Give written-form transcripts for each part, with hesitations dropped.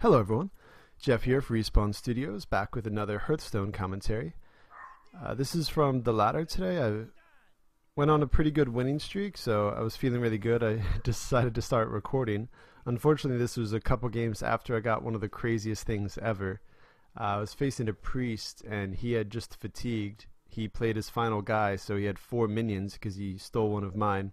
Hello everyone, Jeff here for Respawn Studios, back with another Hearthstone commentary. This is from the ladder today. I went on a pretty good winning streak, so I was feeling really good. I decided to start recording. Unfortunately, this was a couple games after I got one of the craziest things ever. I was facing a priest, and he had just fatigued. He played his final guy, so he had 4 minions because he stole one of mine.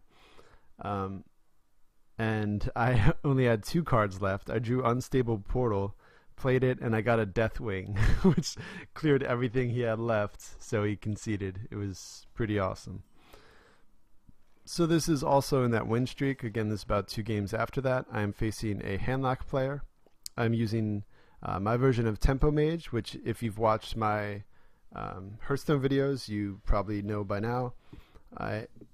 And I only had 2 cards left. I drew Unstable Portal, played it, and I got a Deathwing, which cleared everything he had left, so he conceded. It was pretty awesome. So this is also in that win streak. Again, this is about 2 games after that. I am facing a Handlock player. I'm using my version of Tempo Mage, which if you've watched my Hearthstone videos, you probably know by now.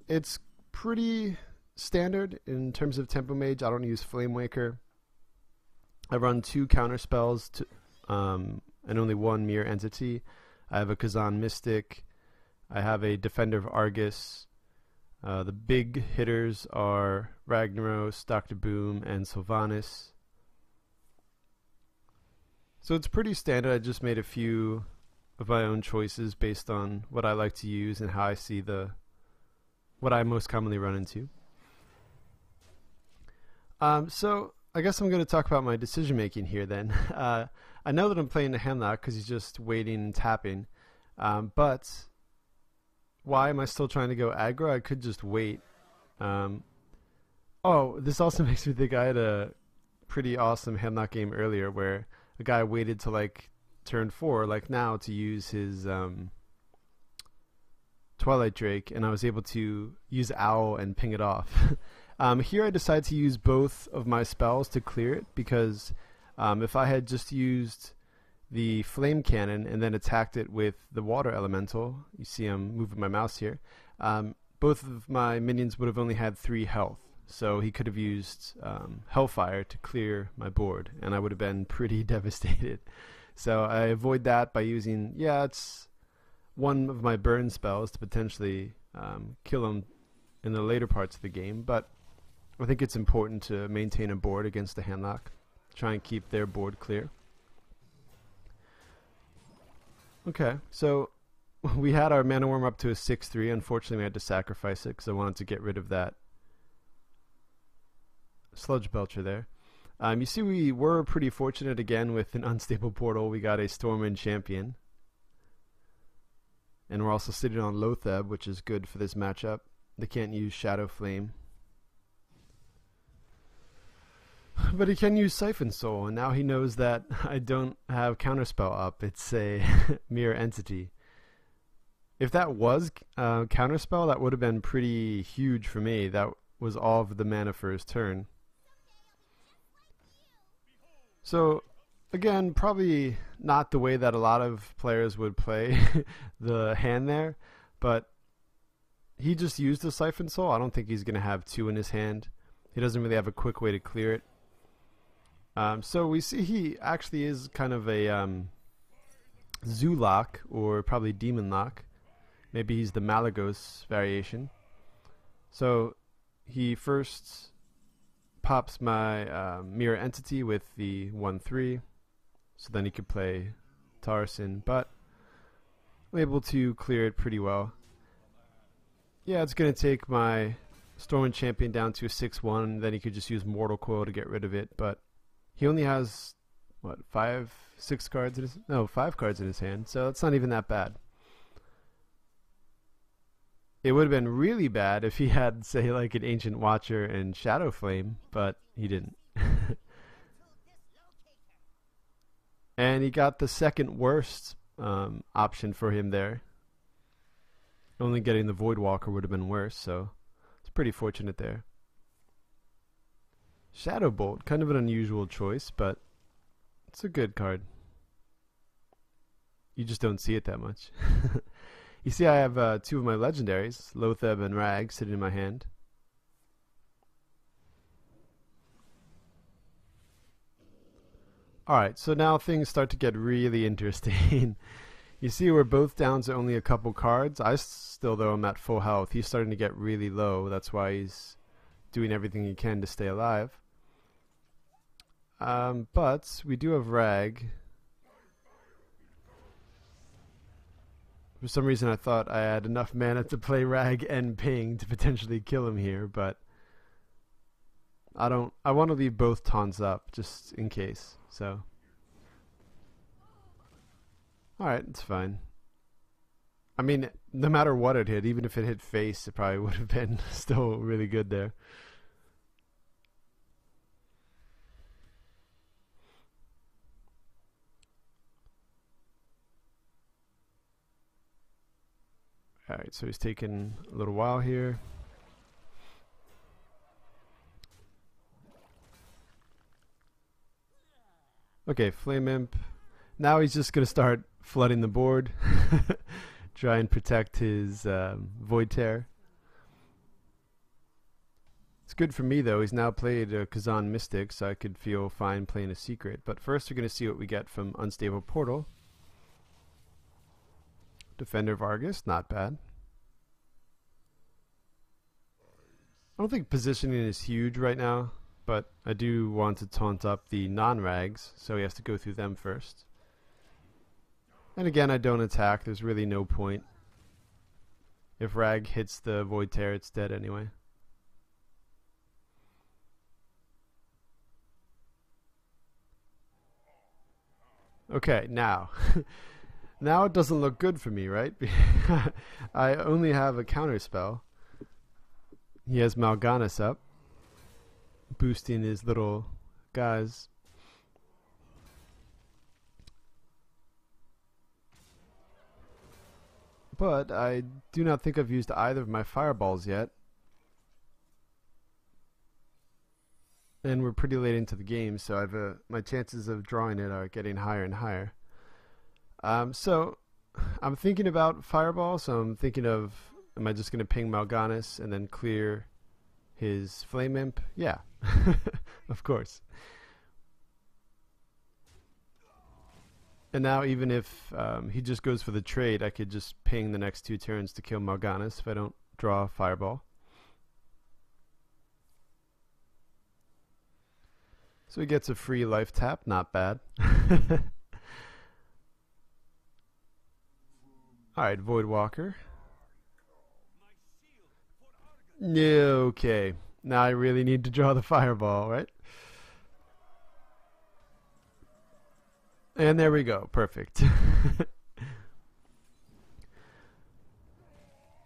It's pretty standard in terms of Tempo Mage. I don't use Flame Waker. I run 2 counter spells and only 1 Mirror Entity. I have a Kazan Mystic. I have a Defender of Argus. The big hitters are Ragnaros, Dr. Boom, and Sylvanas. So it's pretty standard. I just made a few of my own choices based on what I like to use and how I see what I most commonly run into. So I guess I'm going to talk about my decision making here then. I know that I'm playing the Handlock because he's just waiting and tapping. But why am I still trying to go aggro? I could just wait. Oh, this also makes me think I had a pretty awesome Handlock game earlier where a guy waited to like turn 4, like now, to use his Twilight Drake, and I was able to use Owl and ping it off. Here I decided to use both of my spells to clear it because if I had just used the Flame Cannon and then attacked it with the Water Elemental, you see I'm moving my mouse here, both of my minions would have only had 3 health. So he could have used Hellfire to clear my board, and I would have been pretty devastated. So I avoid that by using, it's one of my burn spells to potentially kill him in the later parts of the game, but I think it's important to maintain a board against the Handlock. Try and keep their board clear. Okay, so we had our Mana Worm up to a 6-3. Unfortunately, we had to sacrifice it because I wanted to get rid of that Sludge Belcher there. You see we were pretty fortunate again with an Unstable Portal. We got a Stormwind Champion. And we're also sitting on Lotheb, which is good for this matchup. They can't use Shadow Flame. But he can use Siphon Soul, and now he knows that I don't have Counterspell up. It's a Mirror Entity. If that was Counterspell, that would have been pretty huge for me. That was all of the mana for his turn. So, again, probably not the way that a lot of players would play the hand there, but he just used the Siphon Soul. I don't think he's going to have 2 in his hand. He doesn't really have a quick way to clear it. So we see he actually is kind of a Zoo Lock, or probably Demon Lock. Maybe he's the Malagos variation. So he first pops my Mirror Entity with the 1-3, so then he could play Tarson, but I'm able to clear it pretty well. Yeah, it's going to take my Stormwind Champion down to a 6-1, then he could just use Mortal Coil to get rid of it, but he only has, 5 cards in his hand, so it's not even that bad. It would have been really bad if he had, say, like an Ancient Watcher and Shadow Flame, but he didn't. And he got the second worst option for him there. Only getting the Voidwalker would have been worse, so it's pretty fortunate there. Shadow Bolt, kind of an unusual choice, but it's a good card. You just don't see it that much. You see I have 2 of my legendaries, Lotheb and Rag, sitting in my hand. Alright, so now things start to get really interesting. You see we're both down to only a couple cards. I still, though, am at full health. He's starting to get really low. That's why he's doing everything he can to stay alive. But we do have Rag. For some reason I thought I had enough mana to play Rag and Ping to potentially kill him here, but I don't. I want to leave both taunts up just in case. So, alright, it's fine. I mean, no matter what it hit, even if it hit face, it probably would have been still really good there. Alright, so he's taking a little while here. Okay, Flame Imp. Now he's just going to start flooding the board. Try and protect his Void Tear. It's good for me though. He's now played a Kazan Mystic, so I could feel fine playing a Secret. But first we're going to see what we get from Unstable Portal. Defender of Argus, not bad. I don't think positioning is huge right now, but I do want to taunt up the non-rags, so he has to go through them first. And again, I don't attack. There's really no point. If Rag hits the Void Tear, it's dead anyway. Okay, now. Now it doesn't look good for me, right? I only have a counter spell. He has Mal'Ganis up, boosting his little guys. But I do not think I've used either of my fireballs yet. And we're pretty late into the game, so I've my chances of drawing it are getting higher and higher. So I'm thinking about fireball, so I'm thinking of, am I just going to ping Mal'Ganis and then clear his Flame Imp? Yeah, of course. And now even if he just goes for the trade, I could just ping the next 2 turns to kill Mal'Ganis if I don't draw a fireball. So he gets a free life tap, not bad. Alright, Voidwalker. Okay, now I really need to draw the fireball, right? And there we go, perfect.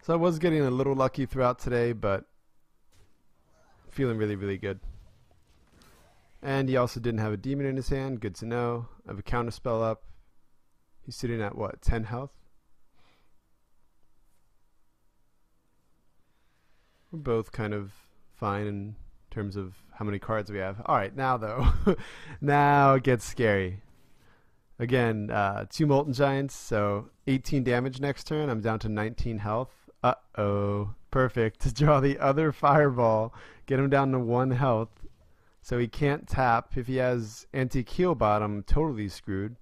So I was getting a little lucky throughout today, but feeling really, really good. And he also didn't have a demon in his hand, good to know. I have a counter spell up. He's sitting at what, 10 health? We're both kind of fine in terms of how many cards we have. Alright, now though. Now it gets scary. Again, 2 Molten Giants, so 18 damage next turn. I'm down to 19 health. Uh-oh. Perfect. To draw the other fireball. Get him down to 1 health. So he can't tap. If he has Anti-Keelbot, I'm totally screwed.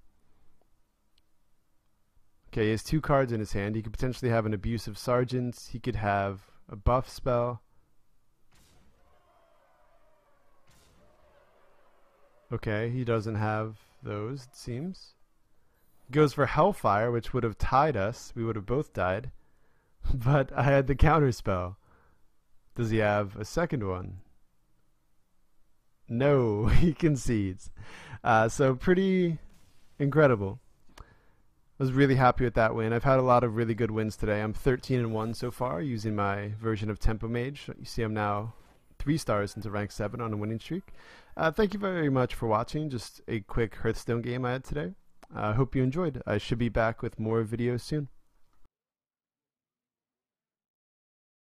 Okay, he has 2 cards in his hand. He could potentially have an Abusive Sergeant. He could have a buff spell. Okay, he doesn't have those, it seems. He goes for Hellfire, which would have tied us. We would have both died. But I had the counter spell. Does he have a second one? No, he concedes. So pretty incredible. I was really happy with that win. I've had a lot of really good wins today. I'm 13-1 so far using my version of Tempo Mage. You see I'm now 3 stars into rank 7 on a winning streak. Thank you very much for watching. Just a quick Hearthstone game I had today. I hope you enjoyed. I should be back with more videos soon.